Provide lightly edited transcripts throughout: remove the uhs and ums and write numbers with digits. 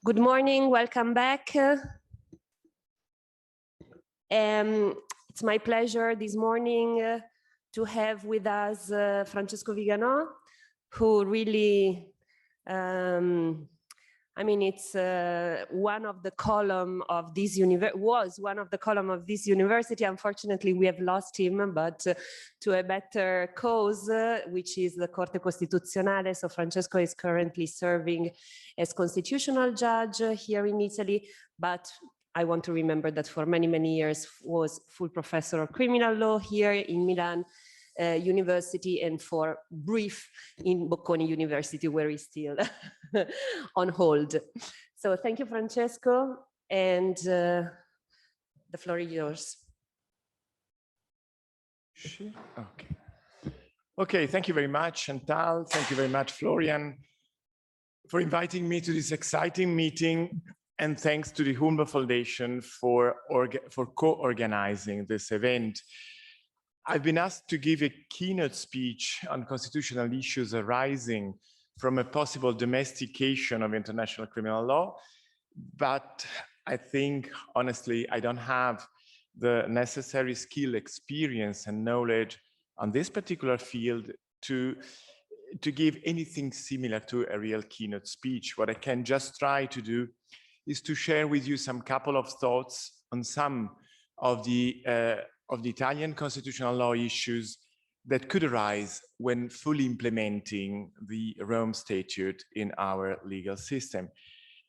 Good morning, welcome back. It's my pleasure this morning to have with us Francesco Vigano, who really, I mean, it's one of the column of this was one of the column of this university. Unfortunately, we have lost him, but to a better cause, which is the Corte Costituzionale. So Francesco is currently serving as constitutional judge here in Italy, but I want to remember that for many, many years was full professor of criminal law here in Milan University, and for brief in Bocconi University, where he's still on hold. So thank you, Francesco, and the floor is yours. Okay. Okay, thank you very much, Chantal. Thank you very much, Florian, for inviting me to this exciting meeting, and thanks to the Humber Foundation for co-organizing this event. I've been asked to give a keynote speech on constitutional issues arising from a possible domestication of international criminal law, but I think, honestly, I don't have the necessary skill, experience, and knowledge on this particular field to give anything similar to a real keynote speech. What I can just try to do is to share with you some couple of thoughts on some of the Italian constitutional law issues that could arise when fully implementing the Rome Statute in our legal system.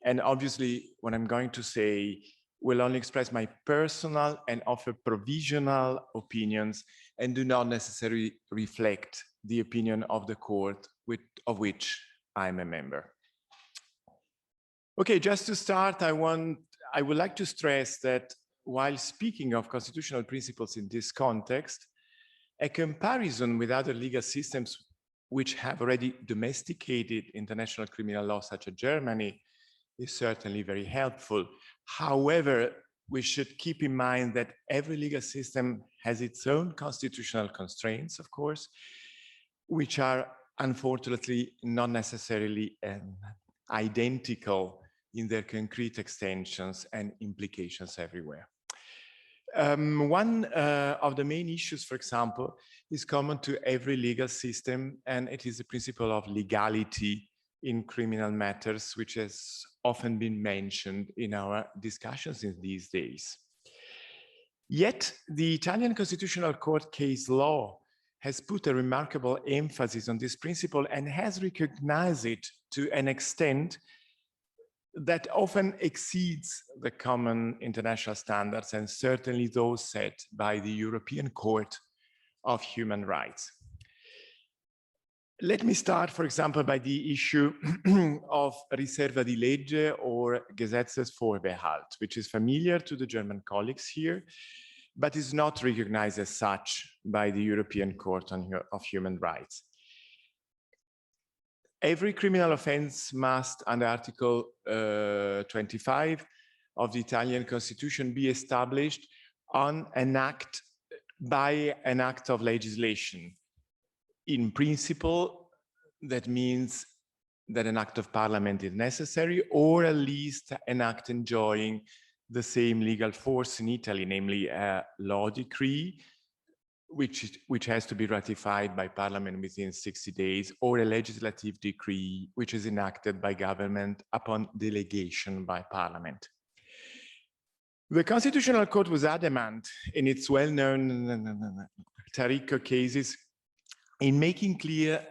And obviously, what I'm going to say will only express my personal and offer provisional opinions and do not necessarily reflect the opinion of the court of which I'm a member. Okay, just to start, I would like to stress that while speaking of constitutional principles in this context, a comparison with other legal systems which have already domesticated international criminal law, such as Germany, is certainly very helpful. However, we should keep in mind that every legal system has its own constitutional constraints, of course, which are unfortunately not necessarily identical in their concrete extensions and implications everywhere. One of the main issues, for example, is common to every legal system, and it is the principle of legality in criminal matters, which has often been mentioned in our discussions in these days. Yet, the Italian Constitutional Court case law has put a remarkable emphasis on this principle and has recognized it to an extent that often exceeds the common international standards and certainly those set by the European Court of Human Rights. Let me start, for example, by the issue of Riserva di Legge or Gesetzesvorbehalt, which is familiar to the German colleagues here, but is not recognized as such by the European Court of Human Rights. Every criminal offense must, under Article 25 of the Italian Constitution, be established on an act by an act of legislation. In principle, that means that an act of parliament is necessary, or at least an act enjoying the same legal force in Italy, namely a law decree, which has to be ratified by parliament within 60 days, or a legislative decree, which is enacted by government upon delegation by parliament. The Constitutional Court was adamant in its well-known Taricco cases in making clear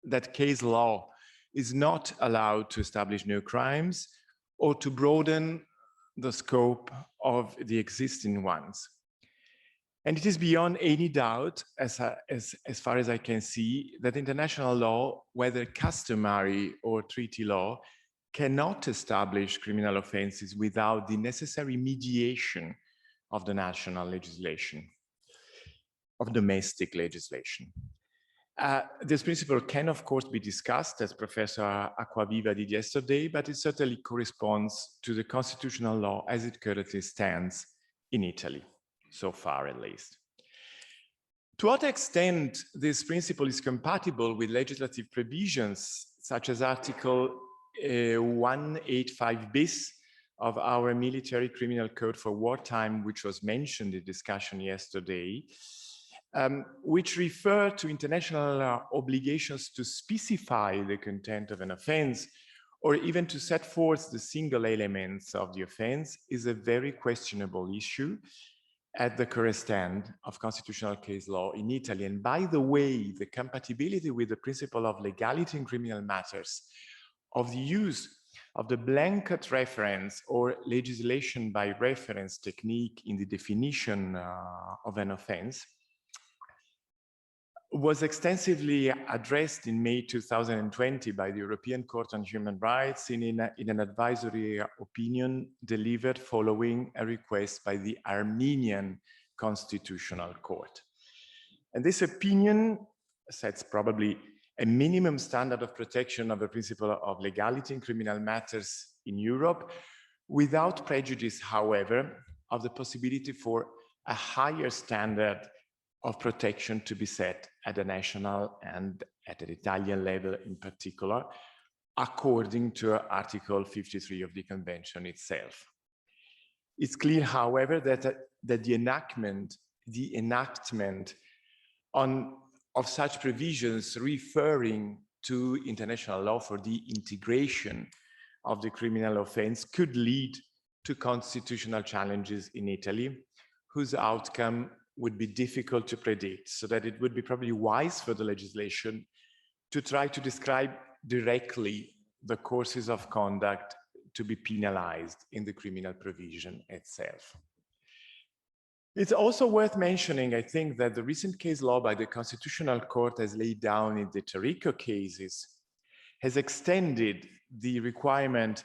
that case law is not allowed to establish new crimes or to broaden the scope of the existing ones. And it is beyond any doubt, as far as I can see, that international law, whether customary or treaty law, cannot establish criminal offenses without the necessary mediation of the national legislation, of domestic legislation. This principle can, of course, be discussed, as Professor Acquaviva did yesterday, but it certainly corresponds to the constitutional law as it currently stands in Italy, so far at least. To what extent this principle is compatible with legislative provisions, such as Article 185 bis of our military criminal code for wartime, which was mentioned in discussion yesterday, which refer to international obligations to specify the content of an offense or even to set forth the single elements of the offense, is a very questionable issue at the current stand of constitutional case law in Italy. And by the way, the compatibility with the principle of legality in criminal matters of the use of the blanket reference or legislation by reference technique in the definition of an offense was extensively addressed in May 2020 by the European Court on Human Rights in an advisory opinion delivered following a request by the Armenian Constitutional Court. And this opinion sets probably a minimum standard of protection of the principle of legality in criminal matters in Europe, without prejudice, however, of the possibility for a higher standard of protection to be set at the national and at the Italian level in particular, according to Article 53 of the Convention itself. It's clear, however, that the enactment of such provisions referring to international law for the integration of the criminal offense could lead to constitutional challenges in Italy, whose outcome would be difficult to predict, so that it would be probably wise for the legislation to try to describe directly the courses of conduct to be penalized in the criminal provision itself. It's also worth mentioning, I think, that the recent case law by the Constitutional Court, as laid down in the Taricco cases, has extended the requirement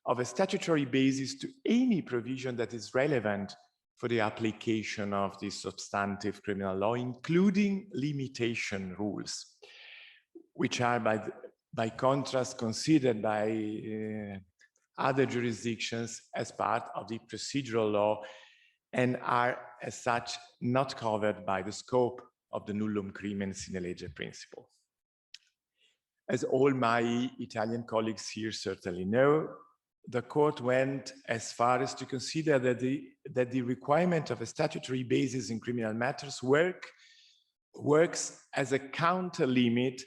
of a statutory basis to any provision that is relevant for the application of the substantive criminal law, including limitation rules, which are by contrast considered by other jurisdictions as part of the procedural law and are as such not covered by the scope of the nullum crimen sine lege principle. As all my Italian colleagues here certainly know, the court went as far as to consider that the requirement of a statutory basis in criminal matters works as a counter limit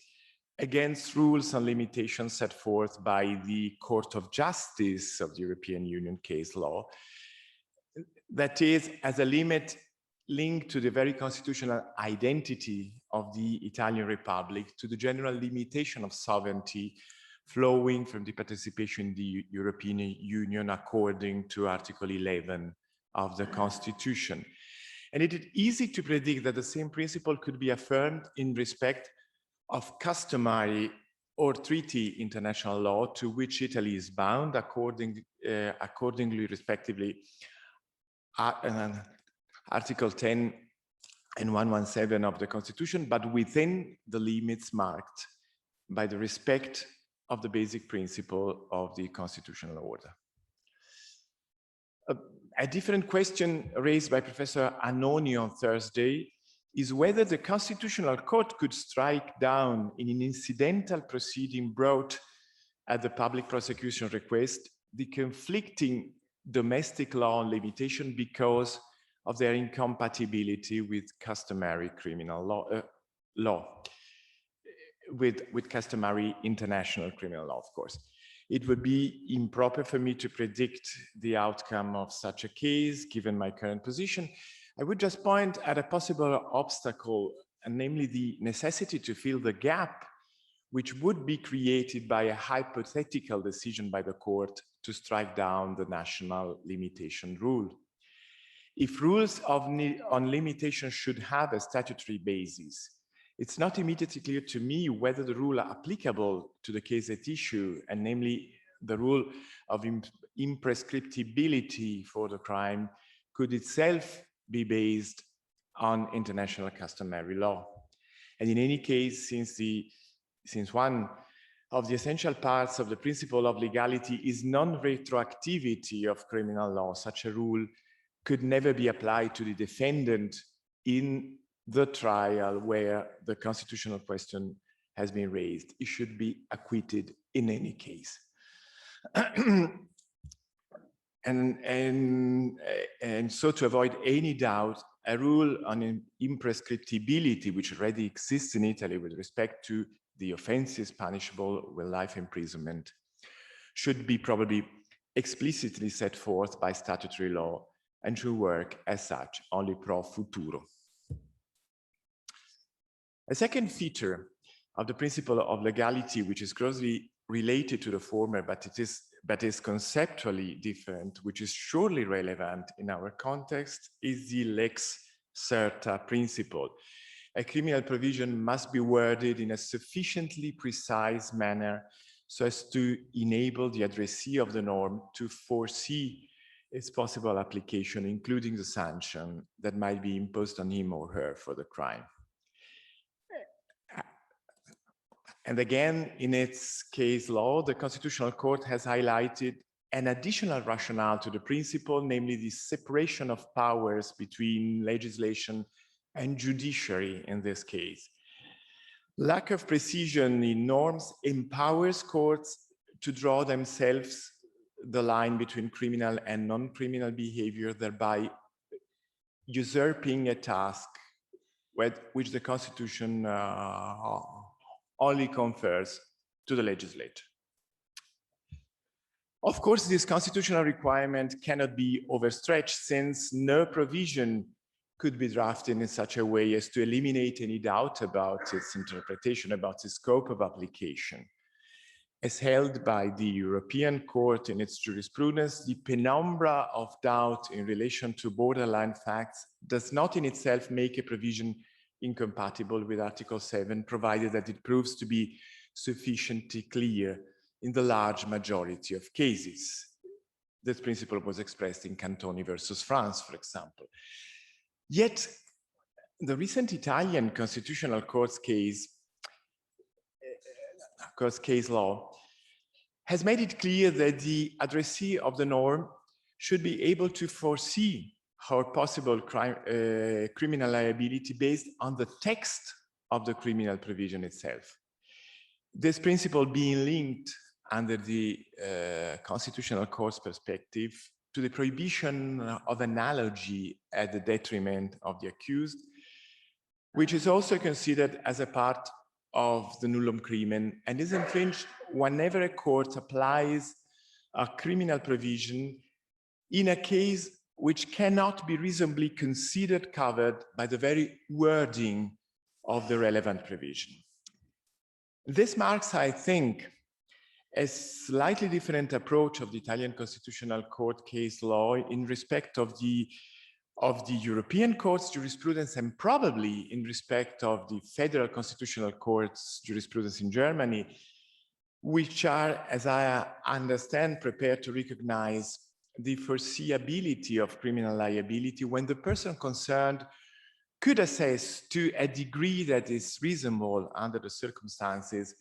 against rules and limitations set forth by the Court of Justice of the European Union case law. That is, as a limit linked to the very constitutional identity of the Italian Republic, to the general limitation of sovereignty flowing from the participation in the European Union according to Article 11 of the Constitution. And it is easy to predict that the same principle could be affirmed in respect of customary or treaty international law to which Italy is bound accordingly, respectively, Article 10 and 117 of the Constitution, but within the limits marked by the respect of the basic principle of the constitutional order. A different question raised by Professor Annoni on Thursday is whether the Constitutional Court could strike down in an incidental proceeding brought at the public prosecution request the conflicting domestic law limitation because of their incompatibility with customary criminal law, with customary international criminal law, of course. It would be improper for me to predict the outcome of such a case, given my current position. I would just point at a possible obstacle, and namely the necessity to fill the gap which would be created by a hypothetical decision by the court to strike down the national limitation rule. If rules on limitation should have a statutory basis, it's not immediately clear to me whether the rule applicable to the case at issue, and namely the rule of imprescriptibility for the crime, could itself be based on international customary law. And in any case, since one of the essential parts of the principle of legality is non-retroactivity of criminal law, such a rule could never be applied to the defendant in the trial where the constitutional question has been raised. It should be acquitted in any case. And so to avoid any doubt, a rule on imprescriptibility, which already exists in Italy with respect to the offenses punishable with life imprisonment, should be probably explicitly set forth by statutory law and should work as such only pro futuro. A second feature of the principle of legality, which is closely related to the former, but is conceptually different, which is surely relevant in our context, is the Lex Certa Principle. A criminal provision must be worded in a sufficiently precise manner so as to enable the addressee of the norm to foresee its possible application, including the sanction that might be imposed on him or her for the crime. And again, in its case law, the Constitutional Court has highlighted an additional rationale to the principle, namely the separation of powers between legislation and judiciary in this case. Lack of precision in norms empowers courts to draw themselves the line between criminal and non-criminal behavior, thereby usurping a task which the Constitution only confers to the legislature. Of course, this constitutional requirement cannot be overstretched, since no provision could be drafted in such a way as to eliminate any doubt about its interpretation, about its scope of application. As held by the European Court in its jurisprudence, the penumbra of doubt in relation to borderline facts does not in itself make a provision incompatible with Article 7, provided that it proves to be sufficiently clear in the large majority of cases. This principle was expressed in Cantoni versus France, for example. Yet, the recent Italian Constitutional Court's case law has made it clear that the addressee of the norm should be able to foresee how possible criminal liability based on the text of the criminal provision itself. This principle being linked under the Constitutional Court's perspective to the prohibition of analogy at the detriment of the accused, which is also considered as a part of the nullum crimen and is infringed whenever a court applies a criminal provision in a case which cannot be reasonably considered covered by the very wording of the relevant provision. This marks, I think, a slightly different approach of the Italian Constitutional Court case law in respect of the European Court's jurisprudence, and probably in respect of the Federal Constitutional Court's jurisprudence in Germany, which are, as I understand, prepared to recognize the foreseeability of criminal liability when the person concerned could assess to a degree that is reasonable under the circumstances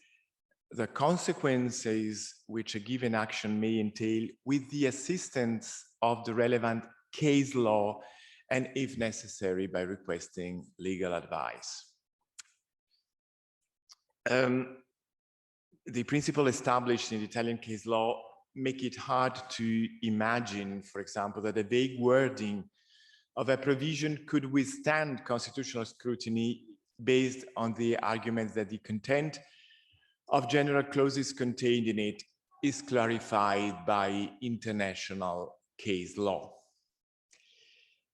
the consequences which a given action may entail with the assistance of the relevant case law, and if necessary, by requesting legal advice. The principle established in the Italian case law make it hard to imagine, for example, that a vague wording of a provision could withstand constitutional scrutiny based on the argument that the content of general clauses contained in it is clarified by international case law.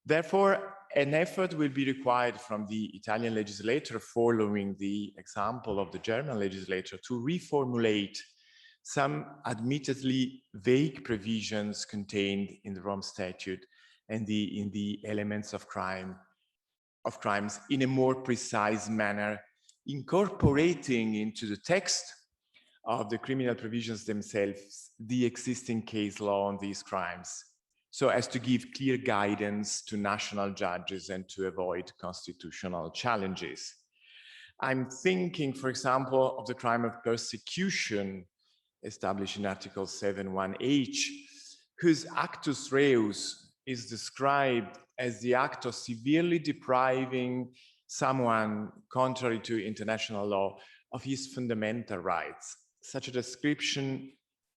Therefore, an effort will be required from the Italian legislature, following the example of the German legislature, to reformulate some admittedly vague provisions contained in the Rome Statute and in the elements of crimes in a more precise manner, incorporating into the text of the criminal provisions themselves the existing case law on these crimes, so as to give clear guidance to national judges and to avoid constitutional challenges. I'm thinking, for example, of the crime of persecution established in Article 7.1h, whose actus reus is described as the act of severely depriving someone, contrary to international law, of his fundamental rights. Such a description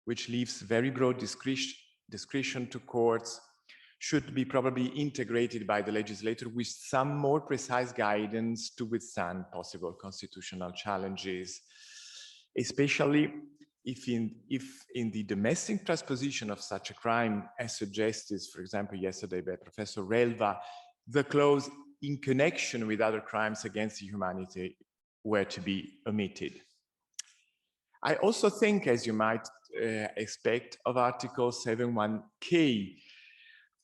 which leaves very broad discretion to courts, should be probably integrated by the legislator with some more precise guidance to withstand possible constitutional challenges, especially if in the domestic transposition of such a crime, as suggested, for example, yesterday by Professor Relva, the clause in connection with other crimes against humanity were to be omitted. I also think, as you might expect, of Article 7.1k,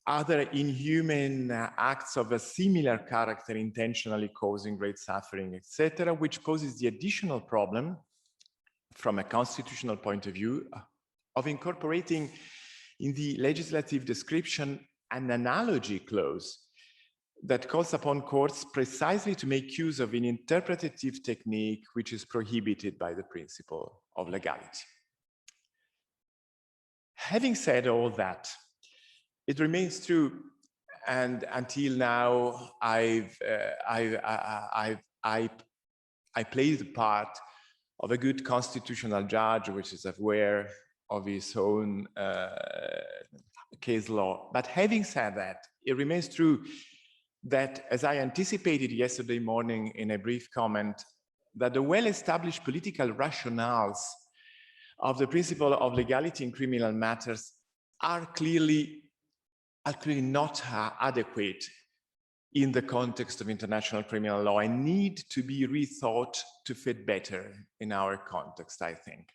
other inhuman acts of a similar character intentionally causing great suffering, etc., which poses the additional problem from a constitutional point of view of incorporating in the legislative description an analogy clause that calls upon courts precisely to make use of an interpretative technique which is prohibited by the principle of legality. Having said all that, it remains true, and until now, I played the part of a good constitutional judge, which is aware of his own case law. But having said that, it remains true that, as I anticipated yesterday morning in a brief comment, that the well-established political rationales of the principle of legality in criminal matters are clearly not adequate in the context of international criminal law and need to be rethought to fit better in our context, I think.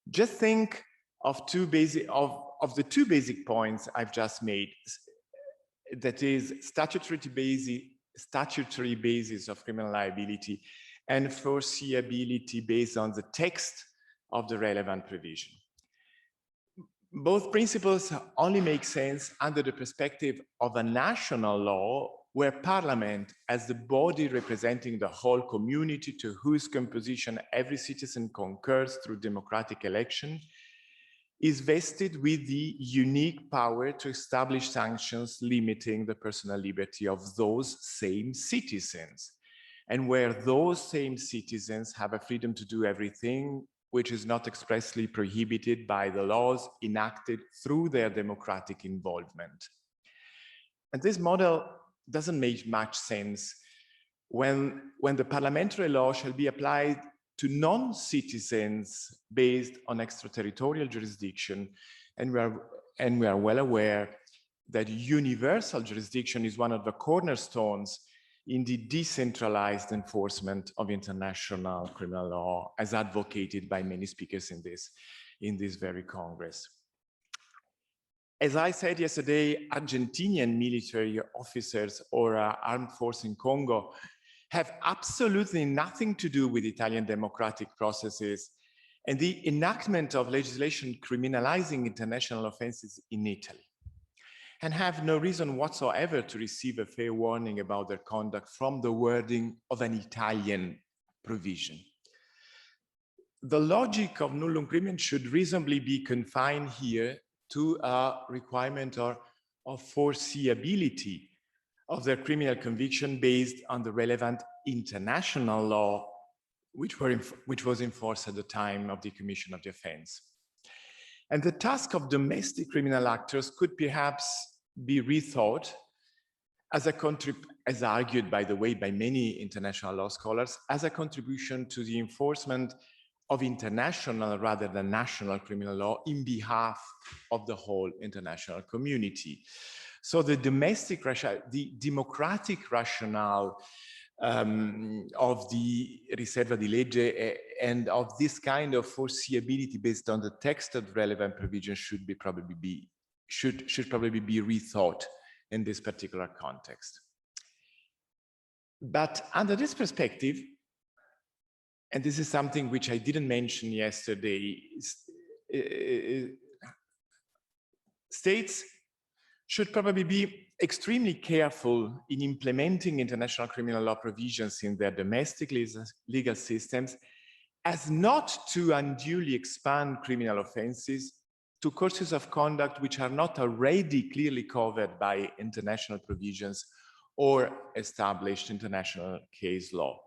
Just think of the two basic points I've just made, that is statutory basis of criminal liability and foreseeability based on the text of the relevant provision. Both principles only make sense under the perspective of a national law where Parliament, as the body representing the whole community to whose composition every citizen concurs through democratic election, is vested with the unique power to establish sanctions limiting the personal liberty of those same citizens, and where those same citizens have a freedom to do everything which is not expressly prohibited by the laws enacted through their democratic involvement. And this model doesn't make much sense when the parliamentary law shall be applied to non-citizens based on extraterritorial jurisdiction. And we are well aware that universal jurisdiction is one of the cornerstones in the decentralized enforcement of international criminal law, as advocated by many speakers in this very Congress. As I said yesterday, Argentinian military officers or armed force in Congo have absolutely nothing to do with Italian democratic processes and the enactment of legislation criminalizing international offenses in Italy, and have no reason whatsoever to receive a fair warning about their conduct from the wording of an Italian provision. The logic of nullum crimen should reasonably be confined here to a requirement of foreseeability of their criminal conviction based on the relevant international law, which was enforced at the time of the commission of the offense. And the task of domestic criminal actors could perhaps be rethought as argued, by the way, by many international law scholars, as a contribution to the enforcement of international rather than national criminal law in behalf of the whole international community. So the democratic rationale of the riserva di legge and of this kind of foreseeability based on the text of relevant provisions should probably be rethought in this particular context. But under this perspective, and this is something which I didn't mention yesterday, states should probably be extremely careful in implementing international criminal law provisions in their domestic legal systems as not to unduly expand criminal offenses to courses of conduct which are not already clearly covered by international provisions or established international case law.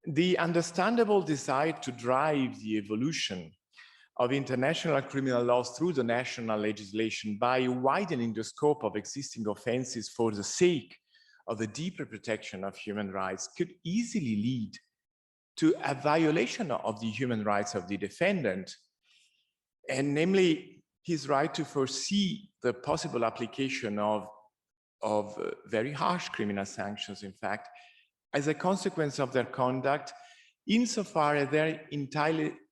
The understandable desire to drive the evolution of international criminal laws through the national legislation by widening the scope of existing offenses for the sake of the deeper protection of human rights could easily lead to a violation of the human rights of the defendant, and namely his right to foresee the possible application of very harsh criminal sanctions, in fact, as a consequence of their conduct, insofar as they're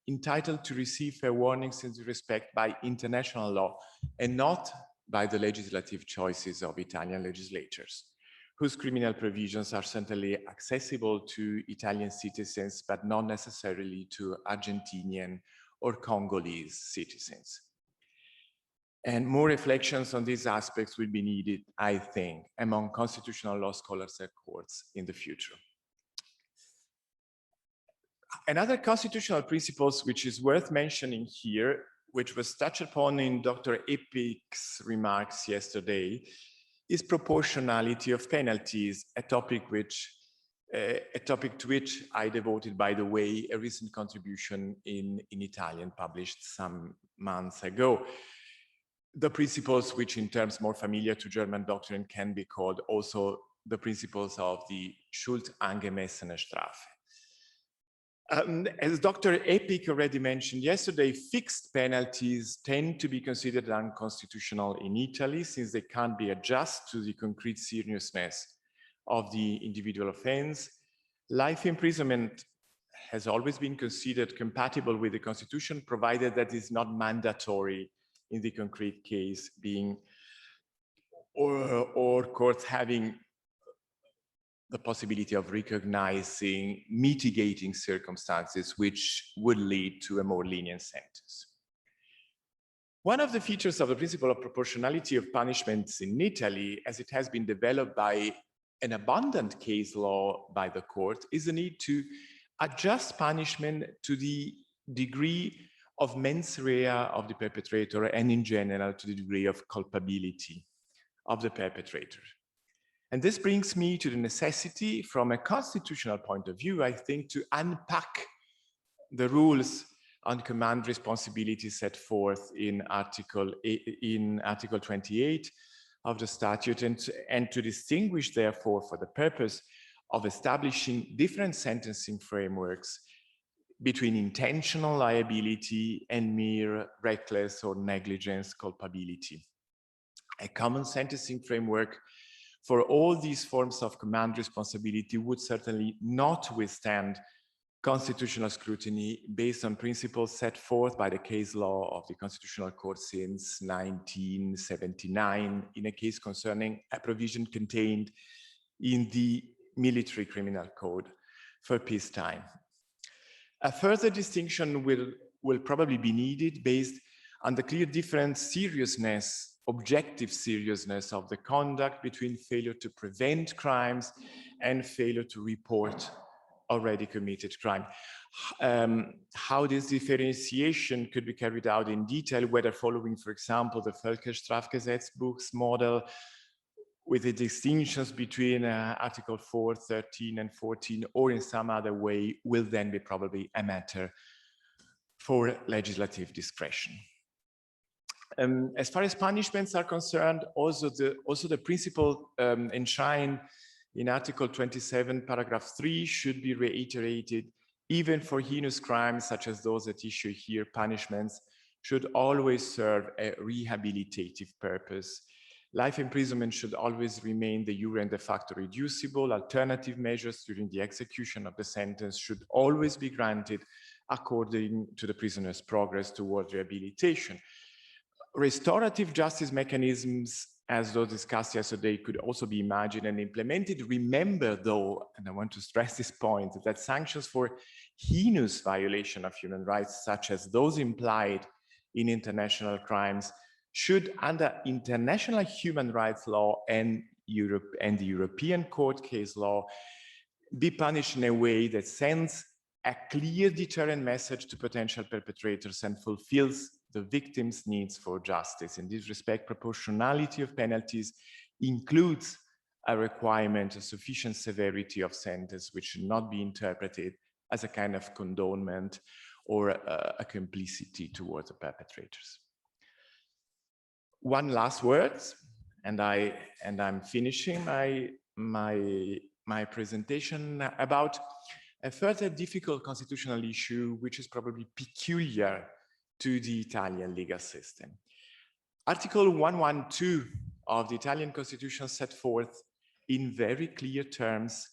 entitled to receive fair warnings in this respect by international law and not by the legislative choices of Italian legislators, whose criminal provisions are certainly accessible to Italian citizens, but not necessarily to Argentinian or Congolese citizens. And more reflections on these aspects will be needed, I think, among constitutional law scholars and courts in the future. Another constitutional principle which is worth mentioning here, which was touched upon in Dr. Epic's remarks yesterday, is proportionality of penalties, a topic to which I devoted, by the way, a recent contribution in Italian published some months ago. The principles which, in terms more familiar to German doctrine, can be called also the principles of the Schuld-angemessene Strafe. As Dr. Epic already mentioned yesterday, fixed penalties tend to be considered unconstitutional in Italy since they can't be adjusted to the concrete seriousness of the individual offense. Life imprisonment has always been considered compatible with the Constitution, provided that it's not mandatory in the concrete case, being or courts having the possibility of recognizing mitigating circumstances which would lead to a more lenient sentence. One of the features of the principle of proportionality of punishments in Italy, as it has been developed by an abundant case law by the court, is the need to adjust punishment to the degree of mens rea of the perpetrator and in general to the degree of culpability of the perpetrator. And this brings me to the necessity, from a constitutional point of view, I think, to unpack the rules on command responsibility set forth in Article 28 of the statute, and to distinguish, therefore, for the purpose of establishing different sentencing frameworks between intentional liability and mere reckless or negligence culpability. A common sentencing framework for all these forms of command responsibility would certainly not withstand constitutional scrutiny based on principles set forth by the case law of the Constitutional Court since 1979 in a case concerning a provision contained in the Military Criminal Code for peacetime. A further distinction will probably be needed based on the clear different seriousness, objective seriousness of the conduct between failure to prevent crimes and failure to report already committed crime. How this differentiation could be carried out in detail, whether following, for example, the Völkerstrafgesetzbuch's model with the distinctions between Article 4, 13, and 14, or in some other way, will then be probably a matter for legislative discretion. As far as punishments are concerned, also the principle enshrined in Article 27, paragraph 3 should be reiterated. Even for heinous crimes such as those at issue here, punishments should always serve a rehabilitative purpose. Life imprisonment should always remain de jure and de facto reducible. Alternative measures during the execution of the sentence should always be granted according to the prisoner's progress towards rehabilitation. Restorative justice mechanisms, as those discussed yesterday, could also be imagined and implemented. Remember, though, and I want to stress this point, that sanctions for heinous violation of human rights, such as those implied in international crimes, should, under international human rights law and the European Court case law, be punished in a way that sends a clear deterrent message to potential perpetrators and fulfills the victim's needs for justice. In this respect, proportionality of penalties includes a requirement of sufficient severity of sentence, which should not be interpreted as a kind of condonement or a complicity towards the perpetrators. One last word, and I'm finishing my presentation about a further difficult constitutional issue, which is probably peculiar to the Italian legal system. Article 112 of the Italian Constitution set forth in very clear terms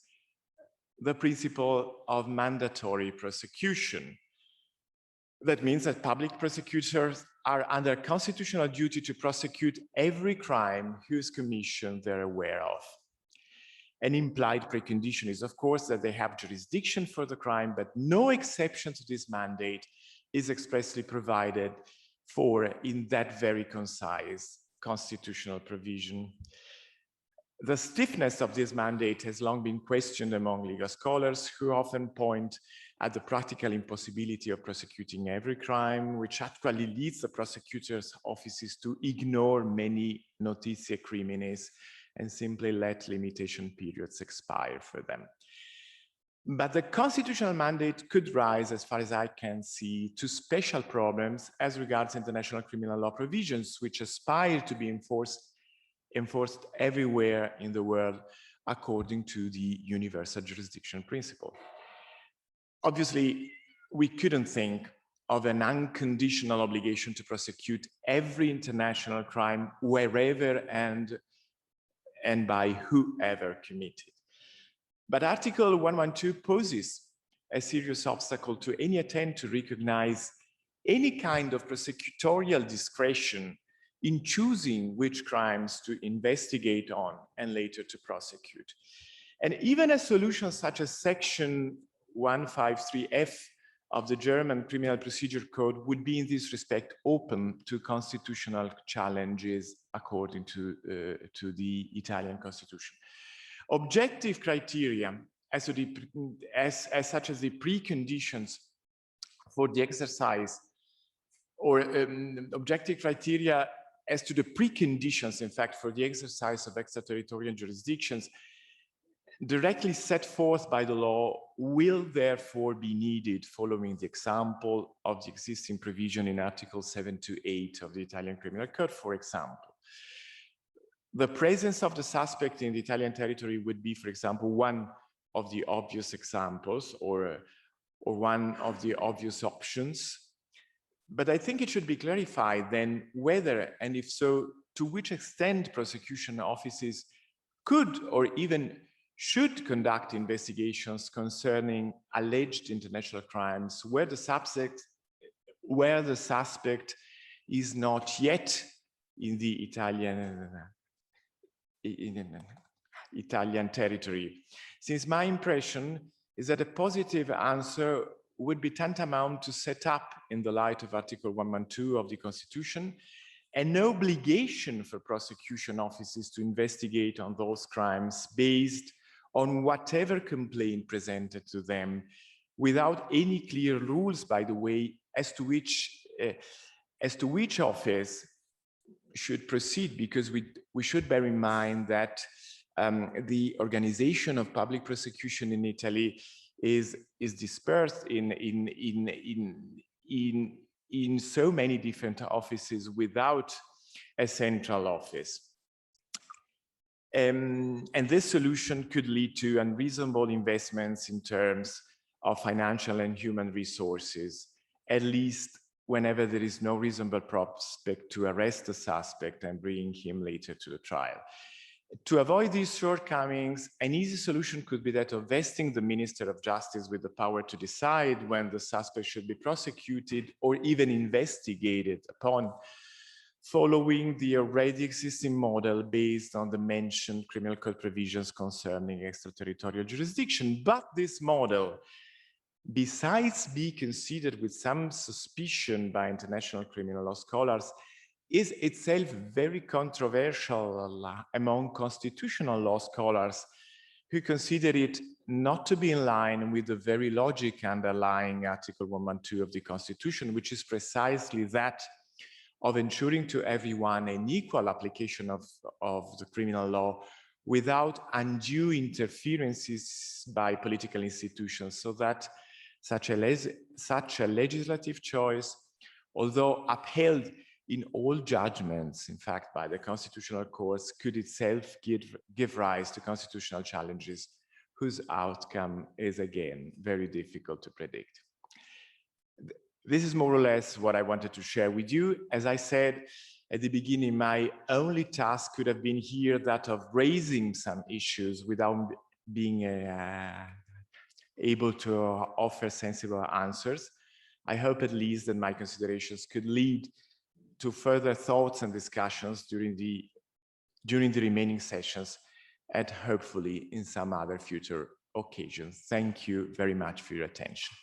the principle of mandatory prosecution. That means that public prosecutors are under constitutional duty to prosecute every crime whose commission they're aware of. An implied precondition is, of course, that they have jurisdiction for the crime, but no exception to this mandate is expressly provided for in that very concise constitutional provision. The stiffness of this mandate has long been questioned among legal scholars, who often point at the practical impossibility of prosecuting every crime, which actually leads the prosecutors' offices to ignore many notitia criminis and simply let limitation periods expire for them. But the constitutional mandate could rise, as far as I can see, to special problems as regards international criminal law provisions, which aspire to be enforced everywhere in the world according to the universal jurisdiction principle. Obviously, we couldn't think of an unconditional obligation to prosecute every international crime wherever and by whoever committed. But Article 112 poses a serious obstacle to any attempt to recognize any kind of prosecutorial discretion in choosing which crimes to investigate on and later to prosecute. And even a solution such as Section 153F of the German Criminal Procedure Code would be in this respect open to constitutional challenges according to the Italian Constitution. Objective criteria such as the preconditions for the exercise, or objective criteria as to the preconditions, in fact, for the exercise of extraterritorial jurisdictions directly set forth by the law will therefore be needed following the example of the existing provision in Article 728 of the Italian Criminal Code, for example. The presence of the suspect in the Italian territory would be, for example, one of the obvious examples or one of the obvious options. But I think it should be clarified then whether, and if so, to which extent prosecution offices could or even should conduct investigations concerning alleged international crimes where the suspect is not yet in the Italian territory. Since my impression is that a positive answer would be tantamount to set up, in the light of Article 112 of the Constitution, an obligation for prosecution offices to investigate on those crimes based on whatever complaint presented to them, without any clear rules, by the way, as to which office should proceed, because we should bear in mind that the organization of public prosecution in Italy is dispersed in so many different offices without a central office. And this solution could lead to unreasonable investments in terms of financial and human resources, at least whenever there is no reasonable prospect to arrest the suspect and bring him later to the trial. To avoid these shortcomings, an easy solution could be that of vesting the Minister of Justice with the power to decide when the suspect should be prosecuted or even investigated upon, following the already existing model based on the mentioned criminal code provisions concerning extraterritorial jurisdiction. But this model, besides being considered with some suspicion by international criminal law scholars, is itself very controversial among constitutional law scholars, who consider it not to be in line with the very logic underlying Article 112 of the Constitution, which is precisely that of ensuring to everyone an equal application of the criminal law without undue interferences by political institutions, so that Such a legislative choice, although upheld in all judgments, in fact, by the constitutional courts, could itself give rise to constitutional challenges whose outcome is, again, very difficult to predict. This is more or less what I wanted to share with you. As I said at the beginning, my only task could have been here that of raising some issues without being able to offer sensible answers. I hope at least that my considerations could lead to further thoughts and discussions during the remaining sessions and hopefully in some other future occasions. Thank you very much for your attention.